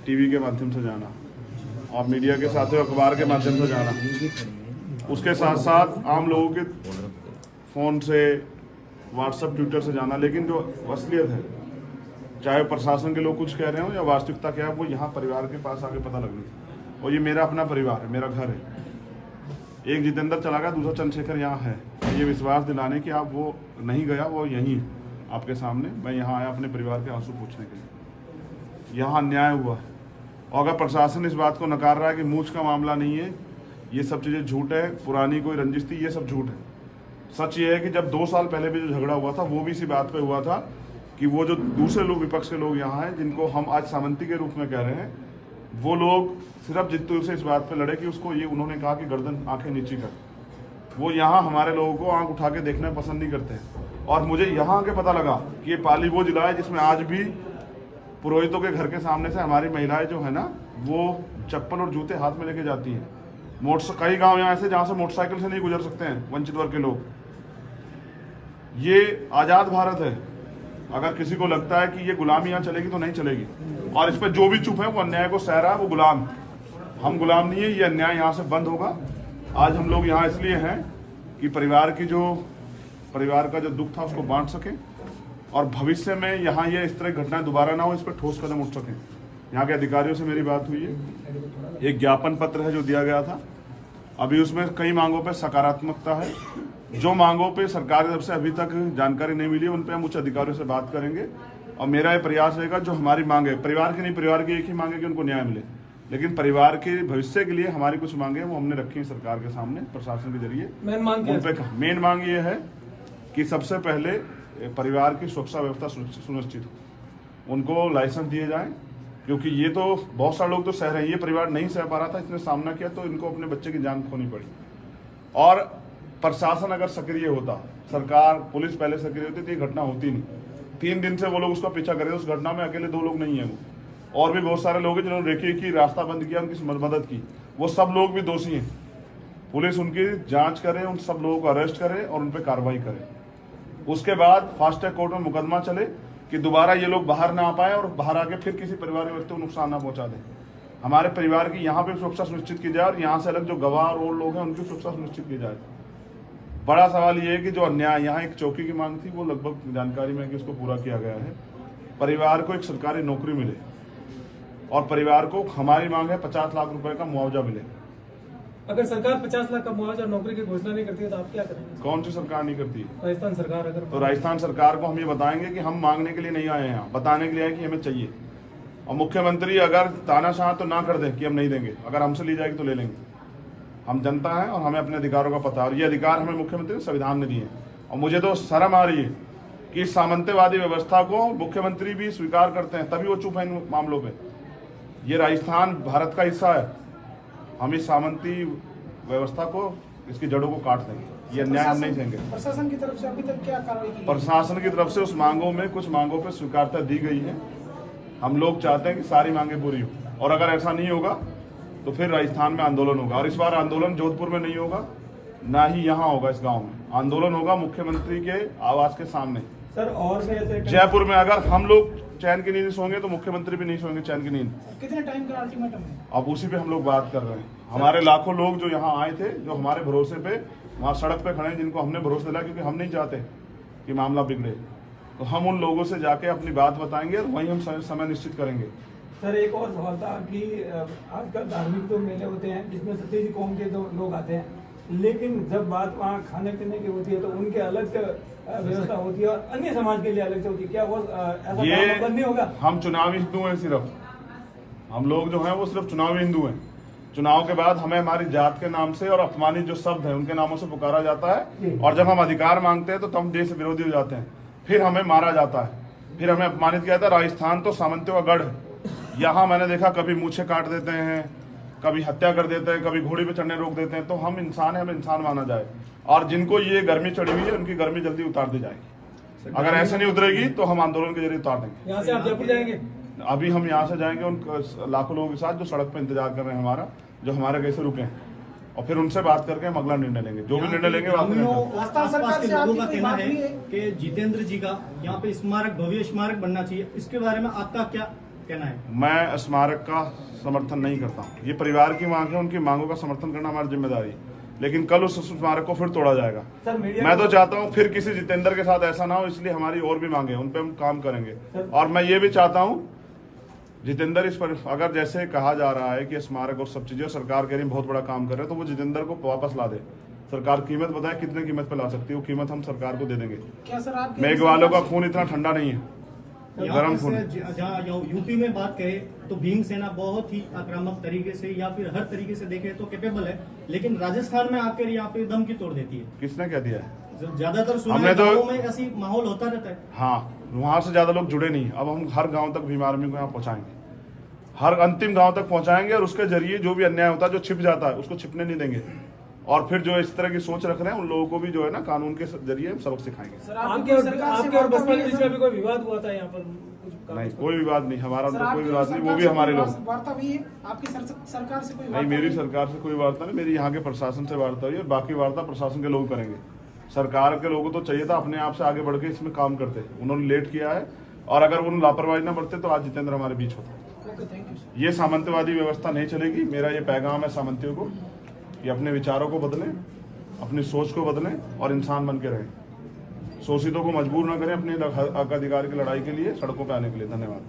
TV के माध्यम से जाना और मीडिया के साथ अखबार के माध्यम से जाना, उसके साथ साथ आम लोगों के फ़ोन से, व्हाट्सएप, ट्विटर से जाना। लेकिन जो असलियत है, चाहे प्रशासन के लोग कुछ कह रहे हो या वास्तविकता क्या है, वो यहाँ परिवार के पास आके पता लगनी थी। और ये मेरा अपना परिवार है, मेरा घर है। एक जितेंद्र चला गया, दूसरा चंद्रशेखर यहाँ है। ये विश्वास दिलाने कि आप वो नहीं गया, वो यहीं है आपके सामने। मैं यहाँ आया अपने परिवार के आंसू पूछने के लिए। यहाँ अन्याय हुआ है और अगर प्रशासन इस बात को नकार रहा है कि मूछ का मामला नहीं है, ये सब चीज़ें झूठ है, पुरानी कोई रंजिश थी, ये सब झूठ है। सच ये है कि जब 2 साल पहले भी जो झगड़ा हुआ था, वो भी इसी बात पे हुआ था कि वो जो दूसरे लोग, विपक्ष के लोग यहाँ हैं, जिनको हम आज सामंती के रूप में कह रहे हैं, वो लोग सिर्फ जितू से इस बात पे लड़े कि उसको ये, उन्होंने कहा कि गर्दन आंखें नीची कर। वो यहाँ हमारे लोगों को आंख उठा के देखना पसंद नहीं करते हैं। और मुझे यहाँ आके पता लगा कि ये पाली वो जिला है जिसमें आज भी पुरोहितों के घर के सामने से हमारी महिलाएं जो है ना, वो चप्पल और जूते हाथ में लेके जाती हैं। कई गांव यहाँ ऐसे जहाँ से मोटरसाइकिल से नहीं गुजर सकते हैं वंचित वर्ग के लोग। ये आज़ाद भारत है। अगर किसी को लगता है कि ये गुलामी यहाँ चलेगी तो नहीं चलेगी। और इस पर जो भी चुप है वो अन्याय को सह रहा है, वो गुलाम। हम गुलाम नहीं है, ये अन्याय यहाँ से बंद होगा। आज हम लोग यहाँ इसलिए हैं कि परिवार का जो दुख था उसको बांट सकें और भविष्य में यहाँ ये इस तरह घटनाएं दोबारा ना हो, इस पर ठोस कदम उठ सकें। यहाँ के अधिकारियों से मेरी बात हुई है, एक ज्ञापन पत्र है जो दिया गया था। अभी उसमें कई मांगों पर सकारात्मकता है। जो मांगों पे सरकार की तरफ से अभी तक जानकारी नहीं मिली, उन पे हम उच्च अधिकारियों से बात करेंगे। और मेरा ये प्रयास रहेगा, जो हमारी मांग है, परिवार की नहीं, परिवार की एक ही मांग है कि उनको न्याय मिले, लेकिन परिवार के भविष्य के लिए हमारी कुछ मांगे वो हमने रखी है सरकार के सामने, प्रशासन के जरिए। मेन मांग ये है कि सबसे पहले परिवार की सुरक्षा व्यवस्था सुनिश्चित हो, उनको लाइसेंस दिए जाए, क्योंकि ये तो बहुत सारे लोग तो सह रहे हैं, ये परिवार नहीं सह पा रहा था, इसने सामना किया तो इनको अपने बच्चे की जान खोनी पड़ी। और प्रशासन अगर सक्रिय होता, सरकार, पुलिस पहले सक्रिय होती तो ये घटना होती नहीं। 3 दिन से वो लोग उसका पीछा कर रहे थे। उस घटना में अकेले 2 लोग नहीं है, वो और भी बहुत सारे लोग हैं जिन्होंने रेखी की, रास्ता बंद किया, उनकी मदद की। वो सब लोग भी दोषी हैं। पुलिस उनकी जांच करे, उन सब लोगों को अरेस्ट करे और उन पर कार्रवाई करे। उसके बाद फास्ट ट्रैक कोर्ट में मुकदमा चले कि दोबारा ये लोग बाहर ना आ पाए और बाहर आके फिर किसी परिवार के व्यक्ति को नुकसान ना पहुंचा दें। हमारे परिवार की यहाँ पे सुरक्षा सुनिश्चित की जाए और यहाँ से अलग जो गवाह और लोग हैं उनकी सुरक्षा सुनिश्चित की जाए। बड़ा सवाल ये है कि जो अन्याय, यहाँ एक चौकी की मांग थी, वो लगभग जानकारी में कि उसको पूरा किया गया है। परिवार को एक सरकारी नौकरी मिले और परिवार को, हमारी मांग है 50 लाख रुपए का मुआवजा मिले। अगर सरकार 50 लाख का मुआवजा नौकरी की घोषणा नहीं करती है तो आप क्या करेंगे? कौन सी सरकार नहीं करती है? राजस्थान सरकार। अगर तो राजस्थान सरकार को हम ये बताएंगे कि हम मांगने के लिए नहीं आए हैं, बताने के लिए आए कि हमें चाहिए। और मुख्यमंत्री अगर तानाशाह तो ना कर दे कि हम नहीं देंगे, अगर हमसे ली जाएगी तो ले लेंगे। हम जनता है और हमें अपने अधिकारों का पता है और ये अधिकार हमें मुख्यमंत्री संविधान ने दिए। और मुझे तो शर्म आ रही है कि सामंतवादी व्यवस्था को मुख्यमंत्री भी स्वीकार करते हैं, तभी वो चुप है इन मामलों पे। ये राजस्थान भारत का हिस्सा है। हम इस सामंती व्यवस्था को, इसकी जड़ों को काट देंगे। ये अन्याय हम नहीं देंगे। प्रशासन की तरफ से अभी तक क्या कार्रवाई की? प्रशासन की तरफ से उस मांगों में, कुछ मांगों पर स्वीकारता दी गई है। हम लोग चाहते हैं कि सारी मांगे पूरी हो और अगर ऐसा नहीं होगा तो फिर राजस्थान में आंदोलन होगा। और इस बार आंदोलन जोधपुर में नहीं होगा, ना ही यहाँ होगा, इस गांव में आंदोलन होगा मुख्यमंत्री के आवास के सामने। सर, और जयपुर में अगर हम लोग चैन की नींद सोएंगे तो मुख्यमंत्री भी नहीं सोएंगे चैन की नींद। कितने टाइम का अल्टीमेटम है? अब उसी पे हम लोग बात कर रहे हैं। हमारे लाखों लोग जो यहाँ आए थे, जो हमारे भरोसे पे वहाँ सड़क पे खड़े हैं, जिनको हमने भरोसा दिलाया, क्योंकि हम नहीं चाहते कि मामला बिगड़े, तो हम उन लोगों से जाके अपनी बात बताएंगे और वहीं हम समय निश्चित करेंगे। सर, एक और सवाल था कि आजकल धार्मिक तो मेले होते हैं जिसमें सतीश कौम के लोग आते हैं, लेकिन जब बात वहाँ खाने पीने की होती है तो उनके अलग व्यवस्था होती है और अन्य समाज के लिए अलग से होती है। क्या वो ऐसा नहीं होगा? हम चुनावी हिंदू हैं, सिर्फ हम लोग जो हैं वो सिर्फ चुनावी हिंदू हैं। चुनाव के बाद हमें हमारी जात के नाम से और अपमानित जो शब्द है उनके नामों से पुकारा जाता है और जब हम अधिकार मांगते हैं तो हम देश विरोधी हो जाते हैं, फिर हमें मारा जाता है, फिर हमें अपमानित किया जाता है। राजस्थान तो सामंतियों का गढ़ है। यहाँ मैंने देखा कभी मूछें काट देते हैं, कभी हत्या कर देते हैं, कभी घोड़ी पे चढ़ने रोक देते हैं। तो हम इंसान हैं, हमें इंसान माना जाए और जिनको ये गर्मी चढ़ी हुई है उनकी गर्मी जल्दी उतार दी जाएगी। अगर ऐसे नहीं उतरेगी तो हम आंदोलन के जरिए उतार देंगे। यहाँ से आप जयपुर जाएंगे? अभी हम यहाँ से जाएंगे उन लाखों लोगों के साथ जो सड़क पे इंतजार कर रहे हैं हमारा, जो हमारे कैसे रुके हैं, और फिर उनसे बात करके हम अगला निर्णय लेंगे। जो भी निर्णय लेंगे आसपास के लोगों का कहना है कि जितेंद्र जी का यहाँ पे स्मारक, भव्य स्मारक बनना चाहिए। इसके बारे में आपका क्या कहना है? मैं स्मारक का समर्थन नहीं करता हूँ। ये परिवार की मांग है, उनकी मांगों का समर्थन करना हमारी जिम्मेदारी है, लेकिन कल उस स्मारक को फिर तोड़ा जाएगा। सर, मीडिया मैं तो चाहता हूँ फिर किसी जितेंद्र के साथ ऐसा ना हो, इसलिए हमारी और भी मांगे, उन पे हम काम करेंगे। और मैं ये भी चाहता हूँ जितेंद्र इस पर, अगर जैसे कहा जा रहा है कि स्मारक और सब चीजें सरकार कह रही बहुत बड़ा काम कर रहे हैं, तो वो जितेंद्र को वापस ला दे। सरकार कीमत बताए कितने कीमत पे ला सकती है, वो कीमत हम सरकार को दे देंगे। क्या सर आप मेघवालों का खून इतना ठंडा नहीं है, गरम खून। जहाँ यूपी में बात करें तो भीम सेना बहुत ही आक्रामक तरीके से या फिर हर तरीके से देखे तो कैपेबल है, लेकिन राजस्थान में आकर यहाँ पे दम की तोड़ देती है। किसने कह दिया है? ज्यादातर हमने तो गाँवों में ऐसी माहौल होता रहता है। हाँ, वहां से ज्यादा लोग जुड़े नहीं। अब हम हर गांव तक भीम आर्मी को यहाँ पहुंचाएंगे, हर अंतिम गांव तक पहुंचाएंगे, और उसके जरिए जो भी अन्याय होता है, जो छिप जाता है, उसको छिपने नहीं देंगे। और फिर जो इस तरह की सोच रख रहे हैं उन लोगों को भी जो है ना कानून के जरिए हम सबक सिखाएंगे। आपके और बसपा के बीच में भी कोई विवाद हुआ था यहाँ पर? नहीं, कोई विवाद नहीं, हमारा तो कोई विवाद नहीं, वो भी हमारे लोग। वार्ता हुई है आपकी सरकार से? कोई नहीं, मेरी सरकार से कोई वार्ता नहीं, मेरी यहाँ के प्रशासन से वार्ता हुई है। बाकी वार्ता प्रशासन के लोग करेंगे। सरकार के लोगों को तो चाहिए था अपने आप से आगे बढ़ के इसमें काम करते, उन्होंने लेट किया है, और अगर उन्होंने लापरवाही न बरते तो आज जितेंद्र हमारे बीच होता। ये सामंतवादी व्यवस्था नहीं चलेगी। मेरा ये पैगाम है सामंतियों को, ये अपने विचारों को बदलें, अपनी सोच को बदलें और इंसान बन के रहें। शोषितों को मजबूर न करें अपने हक अधिकार की लड़ाई के लिए सड़कों पर आने के लिए। धन्यवाद।